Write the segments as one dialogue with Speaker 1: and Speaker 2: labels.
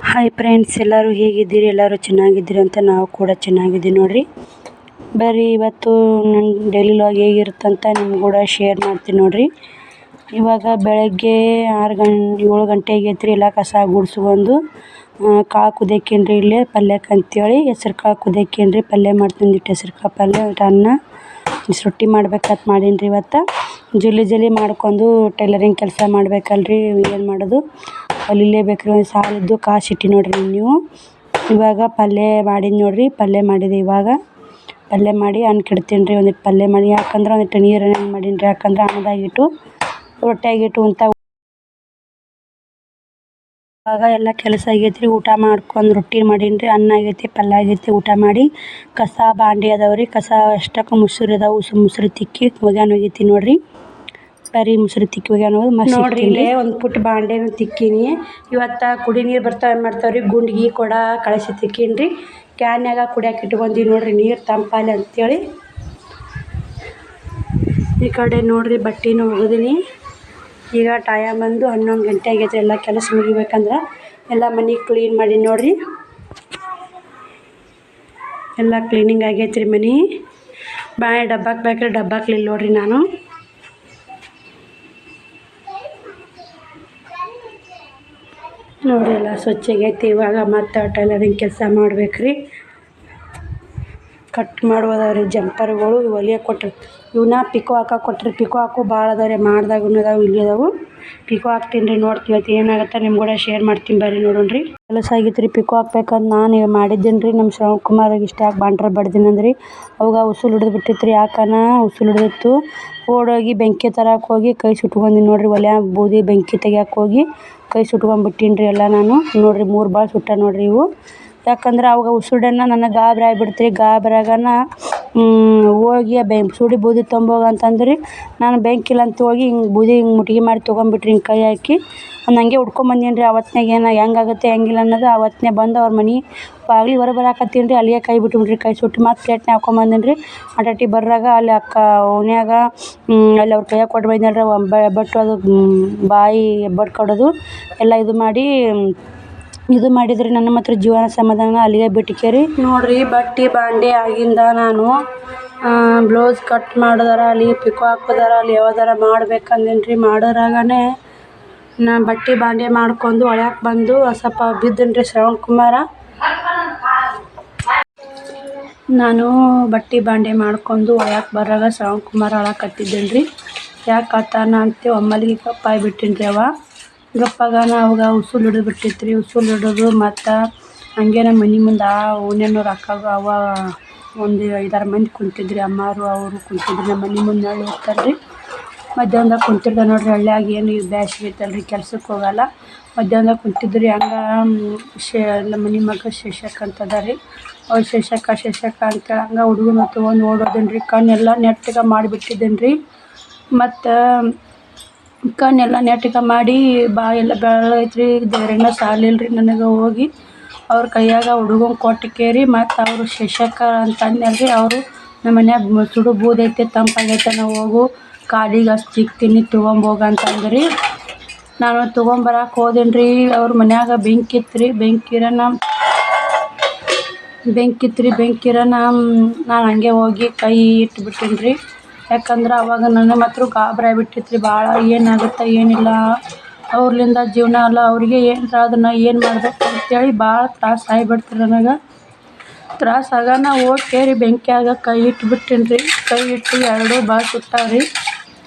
Speaker 1: Hi friends, ಎಲ್ಲರೂ ಹೇಗಿದ್ದೀರಿ? ಎಲ್ಲರೂ ಚೆನ್ನಾಗಿದ್ದೀರಿ ಅಂತ ನಾವು ಕೂಡ ಚೆನ್ನಾಗಿದ್ದೀವಿ ನೋಡಿರಿ. ಬರ್ರಿ ಇವತ್ತು ನನ್ನ ಡೈಲಿ ಲಾಗ್ ಹೇಗಿರುತ್ತೆ ಅಂತ ನಿಮ್ಗೆ ಕೂಡ ಶೇರ್ ಮಾಡ್ತೀನಿ ನೋಡಿರಿ. ಇವಾಗ ಬೆಳಗ್ಗೆ 7 ಗಂಟೆಗೆ ಎದ್ರಿ ಎಲ್ಲ ಕಸ ಗುಡಿಸ್ಕೊಂಡು ಕಾಳು ಕುದಿಯಕ್ಕೇನ್ರಿ ಇಲ್ಲೇ ಪಲ್ಯಕ್ಕೆ ಅಂತೇಳಿ ಹೆಸ್ರು ಕಾಳು ಕುದಿಯಕ್ಕೇನ್ರಿ ಪಲ್ಯ ಮಾಡ್ತಿದ್ದಿಟ್ಟು ಹೆಸ್ರು ಕಾಳು ಪಲ್ಯ ಅನ್ನ ರೊಟ್ಟಿ ಮಾಡ್ಬೇಕಂತ ಮಾಡೀನಿ ಇವತ್ತು. ಜಲ್ದಿ ಮಾಡ್ಕೊಂಡು ಟೈಲರಿಂಗ್ ಕೆಲಸ ಮಾಡ್ಬೇಕಲ್ರಿ, ಏನು ಮಾಡೋದು ಹೊಲಿಲೇಬೇಕ್ರಿ. ಒಂದು ಸಾಲಿದ್ದು ಕಾಸಿಟ್ಟು ನೋಡಿರಿ ನೀವು. ಇವಾಗ ಪಲ್ಯ ಮಾಡೀನಿ ನೋಡಿರಿ. ಪಲ್ಯ ಮಾಡಿದೆ ಇವಾಗ ಪಲ್ಯ ಮಾಡಿ ಅನ್ನ ಕೆಡ್ತೀನಿ ರೀ. ಒಂದಿಟ್ಟು ಪಲ್ಯ ಮಾಡಿ ಯಾಕಂದ್ರೆ ಒಂದಿಟ್ಟು ನೀರು ಮಾಡೀನಿ ರೀ. ಯಾಕಂದ್ರೆ ಅನ್ನದಾಗಿಟ್ಟು ರೊಟ್ಟಿಯಾಗಿಟ್ಟು ಅಂತ ಇವಾಗ ಎಲ್ಲ ಕೆಲಸ ಆಗೈತೆ. ಊಟ ಮಾಡ್ಕೊಂಡು ರೊಟ್ಟಿ ಮಾಡೀನಿ ರೀ. ಅನ್ನ ಆಗೈತಿ, ಪಲ್ಯ ಆಗೈತಿ. ಊಟ ಮಾಡಿ ಕಸ ಬಾಂಡೆ ಅದಾವ್ರಿ. ಕಸ ಎಷ್ಟಕ್ಕೆ ಮುಸುರಿ ಅದಾವು, ಮುಸುರಿ ತಿಕ್ಕಿ ಒಗ್ಯಾನ ಹೋಗೈತಿ ನೋಡಿರಿ. ಬರೀ ಮುಸುರಿ ತಿಕ್ಕಿ ಒಗ್ಯಾನ ನೋಡಿರಿ. ಇಲ್ಲೇ ಒಂದು ಪುಟ್ಟ ಬಾಂಡೆನೂ ತಿಕ್ಕೀನಿ. ಇವತ್ತು ಕುಡಿ ನೀರು ಬರ್ತಾವೆ ಮಾಡ್ತಾವ್ರಿ. ಗುಂಡಿಗೆ ಕೊಡ ಕಳಸಿ ತಿಕ್ಕೀನಿ ರೀ. ಕ್ಯಾನ್ಯಾಗ ಕುಡಿಯೋಕೆ ಇಟ್ಕೊಂಡೀವಿ ನೋಡಿರಿ, ನೀರು ತಂಪಾಲಿ ಅಂತೇಳಿ. ಈ ಕಡೆ ನೋಡಿರಿ ಬಟ್ಟೆನೂ ಒಗೆದೀನಿ. ಈಗ ಟೈಮ್ ಬಂದು 11 ಗಂಟೆ ಆಗೈತೆ. ಎಲ್ಲ ಕೆಲಸ ಮುಗಿಬೇಕಂದ್ರೆ ಎಲ್ಲ ಮನೆ ಕ್ಲೀನ್ ಮಾಡಿ ನೋಡಿರಿ. ಎಲ್ಲ ಕ್ಲೀನಿಂಗ್ ಆಗೈತೆ ರೀ ಮನೆ. ಬಾಳೆ ಡಬ್ಬಾಕ್ ಬೇಕ್ರಿ, ಡಬ್ಬಾಕ್ಲಿಲ್ಲ ನೋಡಿರಿ ನಾನು. ನೋಡಿ ಎಲ್ಲ ಸ್ವಚ್ಛ ಆಗೈತಿ. ಇವಾಗ ಮತ್ತೆ ಟೈಲರಿಂಗ್ ಕೆಲಸ ಮಾಡ್ಬೇಕ್ರಿ. ಕಟ್ ಮಾಡುವುದವ್ರಿ ಜಂಪರ್ಗಳು ಹೊಲಿಯಕ್ಕೆ ಕೊಟ್ಟರು. ಇವನ್ನ ಪಿಕೋ ಹಾಕಕ್ಕೆ ಕೊಟ್ಟರು. ಪಿಕೋ ಹಾಕು ಭಾಳ ಅದಾವ್ರಿ. ಮಾಡ್ದಾಗೂ ಅದಾವು, ಇಲ್ಲಿ ಅದಾವು. ಪಿಕೋ ಹಾಕ್ತೀನಿ ರೀ. ನೋಡ್ತೀವಿ ಏನಾಗುತ್ತೆ ನಿಮ್ಗೆ ಕೂಡ ಶೇರ್ ಮಾಡ್ತೀನಿ ಬರ್ರಿ ನೋಡೋಣ್ರಿ. ಕೆಲಸ ಆಗೈತೆ ರೀ. ಪಿಕೋ ಹಾಕ್ಬೇಕಂತ ನಾನು ಮಾಡಿದ್ದೀನಿ ರೀ. ನಮ್ಮ ಶ್ರವಣ್ ಕುಮಾರಿಗೆ ಇಷ್ಟ ಯಾಕೆ ಬಾಂಡ್ರ ಬಡ್ದೀನಿ ಅಂದ್ರಿ. ಅವಾಗ ಉಸುಲು ಹಿಡಿದು ಬಿಟ್ಟಿತ್ತು ರೀ. ಯಾಕನ ಉಸುಲು ಹಿಡಿದಿತ್ತು. ಓಡೋಗಿ ಬೆಂಕಿ ತರಕ್ಕೆ ಹೋಗಿ ಕೈ ಸುಟ್ಕೊಂಡೀನಿ ನೋಡಿರಿ. ಒಲೆ ಬೂದಿ ಬೆಂಕಿ ತೆಗಿಯಕ್ಕೆ ಹೋಗಿ ಕೈ ಸುಟ್ಕೊಂಡ್ಬಿಟ್ಟೀನಿ ರೀ ಎಲ್ಲ ನಾನು. ನೋಡಿರಿ 3 ಬಾಳ ಸುಟ್ಟ ನೋಡಿರಿ ಇವು. ಯಾಕಂದ್ರೆ ಅವಾಗ ಉಸುಲ್ಡನ್ನ ನನಗೆ ಗಾಬರಿ ಆಗಿಬಿಡ್ತು ರೀ. ಗಾಬರಿಯಾಗನ ಹೋಗಿ ಸುಡಿ ಬೂದಿ ತೊಂಬೋಗ ಅಂತಂದ್ರಿ. ನಾನು ಬೆಂಕಿಲ್ಲ ಅಂತ ಹೋಗಿ ಹಿಂಗೆ ಬೂದಿ ಹಿಂಗೆ ಮುಟ್ಗಿ ಮಾಡಿ ತೊಗೊಂಬಿಟ್ರಿ ಹಿಂಗೆ ಕೈ ಹಾಕಿ. ಹಂಗೆ ಹುಡ್ಕೊಂಬಂದೀನಿ ರೀ. ಆವತ್ತಿನಾಗ ಏನು ಹೆಂಗಾಗುತ್ತೆ ಹೆಂಗಿಲ್ಲ ಅನ್ನೋದು ಆವತ್ತಿನೇ ಬಂದು ಅವ್ರ ಮನೆ ಬಾಗ್ಲಿ ಹೊರಗೆ ಬರಾಕತ್ತೀನಿ ರೀ. ಅಲ್ಲಿಗೆ ಕೈ ಬಿಟ್ಬಿಟ್ರಿ. ಕೈ ಸುಟ್ಟು ಮತ್ತೆ ಪ್ಲೇಟ್ನ ಹಾಕ್ಕೊಂಬಂದೀನಿ ರೀ. ಅಟಾಟಿ ಬರ್ರಾಗ ಅಲ್ಲಿ ಅಕ್ಕ ಓಣ್ಯಾಗ ಅಲ್ಲಿ ಅವ್ರ ಕೈಯಾಗ ಕೊಟ್ಟು ಬಂದಿಲ್ಲ ರೀ. ಹೆಬ್ಬಟ್ಟು ಅದು ಬಾಯಿ ಹೆಬ್ಬಟ್ಟು ಕೊಡೋದು ಎಲ್ಲ ಇದು ಮಾಡಿದ್ರಿ. ನನ್ನ ಮಾತ್ರ ಜೀವನ ಸಮಾಧಾನ ಅಲ್ಲಿಗೆ ಬಿಟ್ಟಿಕೇರಿ ನೋಡಿರಿ. ಬಟ್ಟೆ ಬಾಂಡೆ ಆಗಿಂದ ನಾನು ಬ್ಲೌಸ್ ಕಟ್ ಮಾಡೋದಾರ ಅಲ್ಲಿ ಪಿಕೋ ಹಾಕೋದಾರ ಅಲ್ಲಿ ಯಾವ್ದಾರ ಮಾಡ್ಬೇಕಂದೇನಿ ರೀ. ಮಾಡೋರಾಗನೇ ನಾನು ಬಟ್ಟೆ ಬಾಂಡೆ ಮಾಡ್ಕೊಂಡು ಒಳ್ಯಾಕೆ ಬಂದು ಸ್ವಲ್ಪ ಬಿದ್ದೀನಿ ರೀ. ಶ್ರವಣ್ ಕುಮಾರ ನಾನು ಬಟ್ಟೆ ಬಾಂಡೆ ಮಾಡ್ಕೊಂಡು ಒಳ್ಯಾಕೆ ಬರಾಗ ಶ್ರವಣ್ ಕುಮಾರ ಅಳಕತ್ತಿದ್ದೀನಿ ರೀ. ಯಾಕೆ ಆತಾನ ಅಂತ ಒಮ್ಮಲಿಗೆ ಕಪ್ಪಾಗಿಬಿಟ್ಟಿನಿ ರೀ. ಗಪ್ಪಾಗನ ಅವಾಗ ಉಸುಲು ಹಿಡಿದು ಬಿಟ್ಟಿತ್ತು ರೀ. ಉಸುಲು ಹಿಡಿದು ಮತ್ತು ಹಂಗೆ ನಮ್ಮ ಮನೆ ಮುಂದೆ ಓಣ್ಯಾನವ್ರು ಅಕ್ಕಾಗ ಅವ ಒಂದು 5-6 ಮಂದಿ ಕುಂತಿದ್ರಿ. ಅಮ್ಮಾರು ಅವರು ಕುಂತಿದ್ರು. ನಮ್ಮ ಮನೆ ಮುಂದೆ ಹಳ್ಳಿ ಹೋಗ್ತಾರೆ ರೀ. ಮಧ್ಯಾಹ್ನದಾಗ ಕುಂತಿರ್ದ ನೋಡಿರಿ. ಹಳ್ಳಿಯಾಗ ಏನು ಬ್ಯಾಸ್ಗೆ ಐತಲ್ರಿ, ಕೆಲ್ಸಕ್ಕೆ ಹೋಗಲ್ಲ. ಮಧ್ಯಾಹ್ನದಾಗ ಕುಂತಿದ್ರಿ. ಹಂಗೆ ನಮ್ಮ ಮನೆ ಮಗ ಶೇಷಕ್ಕ ಅಂತದ ರೀ. ಅವ್ರು ಶೇಷಕ್ಕ ಅಂತ ಹಂಗೆ ಹುಡುಗನ ತೊಗೊಂಡು ಓಡೋದೇನು ರೀ. ಕಣ್ಣೆಲ್ಲ ನೆಟ್ಟಗೆ ಮಾಡಿಬಿಟ್ಟಿದ್ದೇನೆ ರೀ. ಮತ್ತು ಕಣ್ಣೆಲ್ಲ ನೆಟ್ಟಗೆ ಮಾಡಿ ಬಾಯೆಲ್ಲ ಬೆಳ್ಳಗೈತ್ರಿ. ಧೈರ್ಯನ ಸಾಲಿಲ್ಲ ರೀ ನನಗೆ. ಹೋಗಿ ಅವ್ರ ಕೈಯಾಗ ಹುಡುಗನ ಕೊಟ್ಟು ಕೇರಿ ಮತ್ತು ಅವರು ಶೇಷಕ್ಕ ಅಂತ ಅಂದ್ನಲ್ರಿ. ಅವರು ನಮ್ಮ ಮನ್ಯಾಗ ಸುಡು ಬೂದೈತೆ ತಂಪಾಗೈತೆ ನಾವು ಹೋಗು ಕಾಲಿಗೆ ಅಷ್ಟು ತಿಕ್ತೀನಿ ತೊಗೊಂಬೋಗ ಅಂತ ಅಂದ್ರಿ. ನಾನು ತೊಗೊಂಬರಕ್ಕೆ ಹೋದೇನಿ ರೀ. ಅವ್ರ ಮನ್ಯಾಗ ಬೆಂಕಿ ಇತ್ತು ರೀ. ಬೆಂಕಿರನ ನಾನು ಹಂಗೆ ಹೋಗಿ ಕೈ ಇಟ್ಬಿಟ್ಟೀನಿ ರೀ. ಯಾಕಂದ್ರೆ ಅವಾಗ ನನ್ನ ಮಾತ್ರ ಗಾಬರಿ ಆಗಿಬಿಟ್ಟಿತ್ತು ರೀ ಭಾಳ. ಏನಾಗುತ್ತೆ ಏನಿಲ್ಲ ಅವ್ರಲಿಂದ ಜೀವನ ಅಲ್ಲ, ಅವ್ರಿಗೆ ಏನು ಅದನ್ನು ಏನು ಮಾಡ್ಬೇಕು ಅಂತೇಳಿ ಭಾಳ ತ್ರಾಸ ಆಗಿಬಿಡ್ತು ನನಗೆ. ತ್ರಾಸ ಆಗಾನ ಹೋಗಿ ಕೇರಿ ಬೆಂಕಿಯಾಗ ಕೈ ಇಟ್ಬಿಟ್ಟೀನಿ ರೀ. ಕೈ ಇಟ್ಟು 2 ಭಾಳ ಸುಟ್ಟಾವ್ರಿ.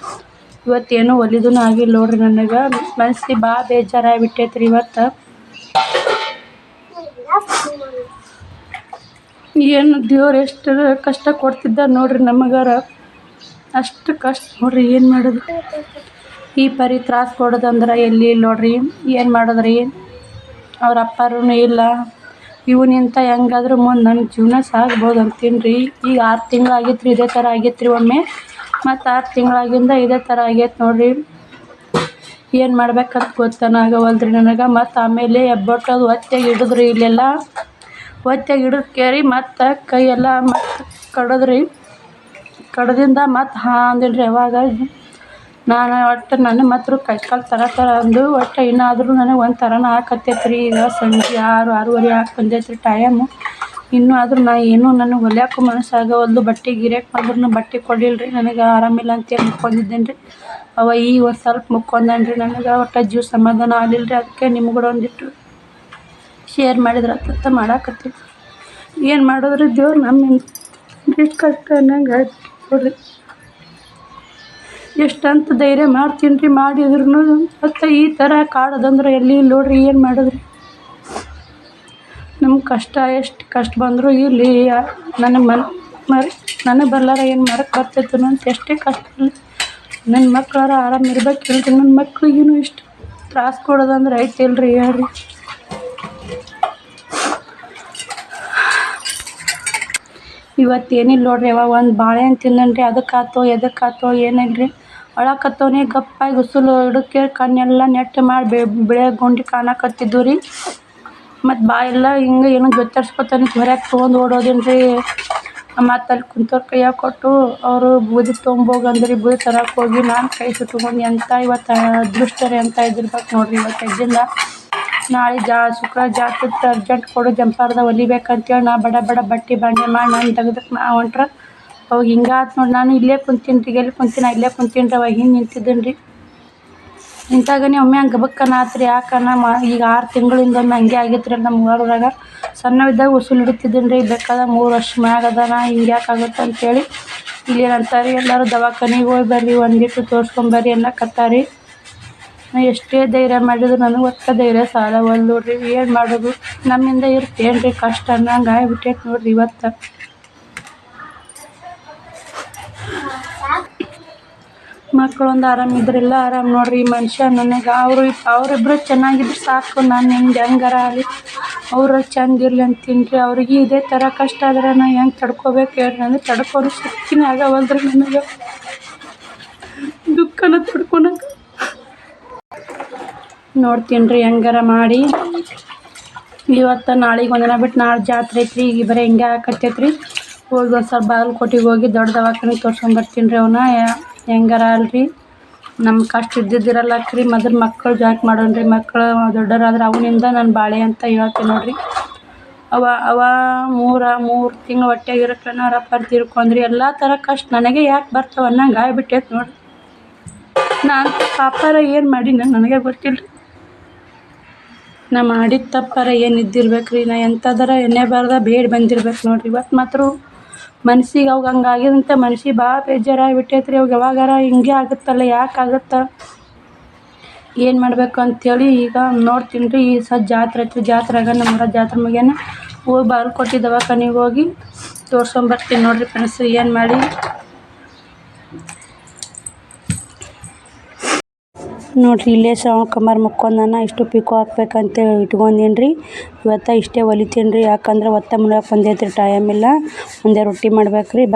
Speaker 1: ಇವತ್ತೇನು ಹೊಲಿದೂ ಆಗಿಲ್ಲ ನೋಡ್ರಿ. ನನಗೆ ಮನಸ್ಸಿಗೆ ಭಾಳ ಬೇಜಾರಾಗಿಬಿಟ್ಟೈತೆ ರೀ ಇವತ್ತು. ಏನು ದೇವ್ರು ಎಷ್ಟು ಕಷ್ಟ ಕೊಡ್ತಿದ್ದ ನೋಡ್ರಿ ನಮಗಾರ. ಅಷ್ಟು ಕಷ್ಟ ನೋಡ್ರಿ. ಏನು ಮಾಡೋದು ಈ ಪರಿ ತ್ರಾಸ ಕೊಡೋದಂದ್ರೆ ಎಲ್ಲಿ ಇಲ್ಲ ನೋಡ್ರಿ. ಏನು ಮಾಡೋದ್ರಿ. ಅವ್ರ ಅಪ್ಪಾರೂ ಇಲ್ಲ. ಇವನಿಂತ ಹೆಂಗಾದ್ರೂ ಮುಂದೆ ನನ್ನ ಜೀವನ ಸಾಗ್ಬೋದು ಅಂತೀನಿ ರೀ. ಈಗ 6 ತಿಂಗಳಾಗಿತ್ತು ರೀ. ಇದೇ ಥರ ಆಗೈತೆ ರೀ ಒಮ್ಮೆ. ಮತ್ತು 6 ತಿಂಗಳಾಗಿಂದ ಇದೇ ಥರ ಆಗೈತೆ ನೋಡಿರಿ. ಏನು ಮಾಡ್ಬೇಕಂತ ಗೊತ್ತಾಗವಲ್ದು ನನಗೆ. ಮತ್ತು ಆಮೇಲೆ ಹೆಬ್ಬಟ್ಟು ಅದು ಒತ್ತೆಗೆ ಹಿಡಿದ್ರಿ. ಇಲ್ಲೆಲ್ಲ ಒತ್ತೆಗೆ ಹಿಡಿದು ಕೇರಿ ಮತ್ತು ಕೈಯೆಲ್ಲ ಮತ್ತು ಕಡಿದ್ರಿ. ಕಡ್ದಿಂದ ಮತ್ತು ಅಂದಿನಿ ರೀ. ಅವಾಗ ನಾನು ಒಟ್ಟು ನನಗೆ ಮಾತ್ರ ಕೈಕಾಲು ಥರ ಅಂದು ಒಟ್ಟು ಇನ್ನಾದರೂ ನನಗೆ ಒಂದು ಥರನ ಆಕತ್ತೈತೆ ರೀ. ಈಗ ಸಂಜೆ 6:30 ಆಗಿ ಬಂದೈತೆ ರೀ ಟೈಮು. ಇನ್ನೂ ಆದರೂ ನಾ ಏನೂ ನನಗೆ ಹೊಲಿಯೋಕ್ಕೂ ಮನಸ್ಸಾಗವಲ್ದು. ಬಟ್ಟೆ ಗಿರ್ಯಾಕ್ ಬಂದ್ರೂ ಬಟ್ಟೆ ಕೊಡಲಿಲ್ಲ ರೀ. ನನಗೆ ಆರಾಮಿಲ್ಲ ಅಂತೇಳಿ ಮುಕ್ಕೊಂಡಿದ್ದೇನೆ ರೀ. ಈಗ ಒಂದು ಸ್ವಲ್ಪ ಮುಕ್ಕೊಂಡೇನಿ ರೀ. ನನಗೆ ಒಟ್ಟು ಜೀವ ಸಮಾಧಾನ ಆಗಲಿಲ್ಲ ರೀ. ಅದಕ್ಕೆ ನಿಮ್ಗೆ ಕೂಡ ಒಂದಿಟ್ಟು ಶೇರ್ ಮಾಡಿದ್ರೆ ಅಂತ ಮಾಡಾಕತ್ತೀವಿ. ಏನು ಮಾಡೋದ್ರಿ, ದೇವ್ರು ನಮ್ಮಿಂದ ಇಷ್ಟು ಕಷ್ಟ ಅನ್ನಂಗೆ ಆಯ್ತು ನೋಡ್ರಿ. ಎಷ್ಟಂತ ಧೈರ್ಯ ಮಾಡ್ತೀನಿ ರೀ, ಮಾಡಿದ್ರು ಮತ್ತು ಈ ಥರ ಕಾಡೋದಂದ್ರೆ ಎಲ್ಲಿ ಇಲ್ಲ ನೋಡ್ರಿ. ಏನು ಮಾಡೋದ್ರಿ, ನಮ್ಮ ಕಷ್ಟ ಎಷ್ಟು ಕಷ್ಟ ಬಂದರೂ ಇಲ್ಲಿ ನನಗೆ ಬರ್ಲಾರ ಏನು ಮಾಡಕ್ಕೆ ಬರ್ತೈತೆ ಅಂತ ಎಷ್ಟೇ ಕಷ್ಟ ಇರಲಿ ನನ್ನ ಮಕ್ಕಳಾರ ಆರಾಮಿರ್ಬೇಕಿಲ್ಲ ರೀ. ನನ್ನ ಮಕ್ಳಿಗೂ ಇಷ್ಟು ತ್ರಾಸ ಕೊಡೋದಂದ್ರೆ ಐತಿಲ್ಲ ರೀ, ಹೇಳ್ರಿ. ಇವತ್ತೇನಿಲ್ಲ ನೋಡ್ರಿ. ಒಂದು ಬಾಳೆಹಣ್ಣು ತಿಂದನು ರೀ. ಅದಕ್ಕಾತೋ ಎದಕ್ಕಾತೋ ಏನಿಲ್ಲ ರೀ. ಅಳಕತ್ತವನೇ ಗಪ್ಪಾಗಿ ಉಸುಲು ಹಿಡಕ್ಕೆ ಕಣ್ಣೆಲ್ಲ ನೆಟ್ಟು ಮಾಡಿ ಬಿಳೆ ಗುಂಡಿ ಕಾಣಕತ್ತಿದ್ದು ರೀ. ಮತ್ತು ಬಾಯೆಲ್ಲ ಹಿಂಗೆ ಏನೋ ಜೊತೆರ್ಸ್ಕೊತಾನೆ ಹೊರ್ಯಾಕೆ ತೊಗೊಂಡು ಓಡೋದೇನು ರೀ. ಮತ್ತು ಅಲ್ಲಿ ಕುಂತವ್ರ ಕೈಯಾಗ ಕೊಟ್ಟು ಅವರು ಬೂದಿ ತೊಗೊಂಬೋಗಂದ್ರಿ. ಬೂದಿ ತರಕ್ಕೆ ಹೋಗಿ ನಾನು ಕೈ ಸುಟ್ಕೊಂಡು ಎಂಥ ಇವತ್ತು ಅದೃಷ್ಟ ರೀ ಅಂತ ಇದ್ದಿರ್ಬೇಕು ನೋಡ್ರಿ. ಇವತ್ತು ಎದ್ದಿಂದ ನಾಳೆ ಶುಕ್ರವಾರ ಜಾತ್ರೆ ಅರ್ಜೆಂಟ್ ಕೊಡು ಜಂಪಾರ್ದ ಹೊಲಿಬೇಕಂತೇಳಿ ನಾ ಬಡ ಬಟ್ಟೆ ಬಂಡೆ ಮಾಡಿ ನಾನು ತೆಗ್ದಕ್ಕೆ ನಾ ಹೊಂಟ್ರೆ ಅವಾಗ ಹಿಂಗಾತು ನೋಡಿ. ನಾನು ಇಲ್ಲೇ ಕುಂತೀನಿ ರೀ, ಎಲ್ಲಿ ಕುಂತೀನಿ ಇಲ್ಲೇ ಕುಂತೀನಿ ರೀ. ಅವಾಗ ಹಿಂಗೆ ನಿಂತಿದ್ದೀನಿ ರೀ. ನಿಂತಾಗನೇ ಒಮ್ಮೆ ಹಂಗೆ ಗಬಕ್ಕನ ಆತು ರೀ. ಯಾಕನ ಈಗ 6 ತಿಂಗಳಿಂದ ಒಮ್ಮೆ ಹಂಗೆ ಆಗಿತ್ತು ರೀ. ನಮ್ಮ ಊರಾಗ ಸಣ್ಣವಿದ್ದಾಗ ಉಸುಲು ಹಿಡಿತಿದ್ದೀನಿ ರೀ. ಬೇಕಾದ 3 ವರ್ಷ ಮ್ಯಾಗ ಅದಾನ. ಹಿಂಗೆ ಯಾಕೆ ಆಗುತ್ತೆ ಅಂತೇಳಿ ಇಲ್ಲಿ ಏನಂತಾರೆ ಎಲ್ಲರೂ ದವಾಖಾನೆಗೆ ಹೋಗಿ ಬರ್ರಿ, ಒಂದಿಟ್ಟು ತೋರಿಸ್ಕೊಂಬರ್ರಿ ಅನ್ನಕತ್ತಾರೆ. ನಾ ಎಷ್ಟೇ ಧೈರ್ಯ ಮಾಡಿದ್ರು ನನಗೆ ಒಟ್ಟು ಧೈರ್ಯ ಸಾಲವಲ್ದು ನೋಡ್ರಿ. ಏನು ಮಾಡೋದು, ನಮ್ಮಿಂದ ಇರ್ತೇನು ರೀ ಕಷ್ಟ ಅನ್ನಂಗೆ ಆಗ್ಬಿಟ್ಟೈತೆ ನೋಡ್ರಿ ಇವತ್ತು. ಮಕ್ಕಳೊಂದು ಆರಾಮಿದ್ರೆಲ್ಲ ಆರಾಮ್ ನೋಡ್ರಿ. ಮನುಷ್ಯ ನನಗೆ ಅವರಿಬ್ಬರು ಚೆನ್ನಾಗಿದ್ರೆ ಸಾಕು. ನಾನು ಹೆಂಗಾರ ಆಗಲಿ ಅವ್ರು ಚಂದ ಇರಲಿ ಅಂತೀನಿ ರೀ. ಅವ್ರಿಗೆ ಇದೇ ಥರ ಕಷ್ಟ ಆದ್ರೆ ನಾ ಹೆಂಗೆ ತಡ್ಕೋಬೇಕು ಹೇಳ್ರಿ. ಅಂದರೆ ತಡ್ಕೊಳೋ ಶಕ್ತಿನೇ ಆಗವಲ್ರಿ ನನಗೆ. ದುಃಖನ ತಡ್ಕೊಳಕ್ಕೆ ನೋಡ್ತೀನಿ ರೀ ಹೆಂಗಾರ ಮಾಡಿ. ಇವತ್ತು ನಾಳೆಗೆ ಒಂದಿನ ಬಿಟ್ಟು ನಾಳೆ ಜಾತ್ರೆ ಐತ್ರಿ. ಈಗ ಬರೀ ಹಿಂಗೆ ಆಕತ್ತೈತೆ ರೀ. ಹೋಗಿ ಒಂದು ಸ್ವಲ್ಪ ಬಾಗಲಕೋಟೆಗೆ ಹೋಗಿ ದೊಡ್ಡ ದವಾಖಾನೆಗೆ ತೋರ್ಸ್ಕೊಂಬರ್ತೀನಿ ರೀ. ಅವನ್ನ ಹೆಂಗಾರ ಅಲ್ರಿ. ನಮ್ಮ ಕಷ್ಟ ಇದ್ದಿದ್ದಿರಲ್ಲಕ್ರಿ. ಮೊದಲು ಮಕ್ಕಳು ಜಾಕ್ ಮಾಡೋಣ್ರಿ. ಮಕ್ಕಳು ದೊಡ್ಡವರಾದ್ರೆ ಅವನಿಂದ ನಾನು ಬಾಳೆ ಅಂತ ಹೇಳ್ತೀನಿ ನೋಡ್ರಿ. ಅವ 3 ತಿಂಗಳು ಹೊಟ್ಟೆಗಿರಕ್ಕನ ರಪ್ಪ ತೀರ್ಕೊಂಡ್ರಿ. ಎಲ್ಲ ಥರ ಕಷ್ಟ ನನಗೆ ಯಾಕೆ ಬರ್ತಾವೆ ಅನ್ನಂಗೆ ಆಗ್ಬಿಟ್ಟೈತೆ ನೋಡ್ರಿ. ನಾನು ಪಾಪಾರ ಏನು ಮಾಡಿ ನನಗೆ ಗೊತ್ತಿಲ್ಲ ರೀ. ನಾ ಮಾಡಿದ ತಪ್ಪಾರ ಏನು ಇದ್ದಿರ್ಬೇಕು ರೀ. ನಾ ಎಂಥದಾರ ಎಣ್ಣೆ ಬಾರ್ದ ಬೇಡಿ ಬಂದಿರ್ಬೇಕು ನೋಡ್ರಿ. ಇವತ್ತು ಮಾತ್ರ ಮನ್ಸಿಗೆ ಅವಾಗ ಹಂಗಾಗಿದಂತೆ ಮನ್ಸಿಗೆ ಭಾಳ ಬೇಜಾರಾಗ್ಬಿಟ್ಟೈತೆ ರೀ. ಅವಾಗ ಯಾವಾಗಾರ ಹಿಂಗೆ ಆಗುತ್ತಲ್ಲ, ಯಾಕೆ ಆಗುತ್ತೆ, ಏನು ಮಾಡಬೇಕು ಅಂಥೇಳಿ ಈಗ ನೋಡ್ತೀನಿ ರೀ. ಈ ಜಾತ್ರೆ ಐತ್ರಿ. ಜಾತ್ರೆಗೆ ನಮ್ಮೂರ ಜಾತ್ರೆ ಮುಗಿಯನ ಹೋಗಿ ಬಾಗಲಕೋಟೆ ದವಾಖಾನೆಗೆ ಹೋಗಿ ತೋರ್ಸ್ಕೊಂಬರ್ತೀನಿ ನೋಡ್ರಿ ಫ್ರೆಂಡ್ಸ್. ಏನು ಮಾಡಿ ನೋಡ್ರಿ, ಇಲ್ಲೇ ಶ್ರಾವಣ ಮುಕ್ಕೊಂಡನ. ಇಷ್ಟು ಪಿಕೋ ಹಾಕ್ಬೇಕಂತೇಳಿ ಇಟ್ಕೊಂಡೀನಿ ರೀ. ಇವತ್ತು ಇಷ್ಟೇ ಹೊಲಿತೀನಿ ರೀ. ಯಾಕಂದ್ರೆ ಒತ್ತ ಮುಳ್ಯಾಕೆ ಬಂದೈತೆ ರೀ. ಟೈಮ್ ಇಲ್ಲ. ಒಂದೇ ರೊಟ್ಟಿ ಮಾಡ್ಬೇಕು ರೀ.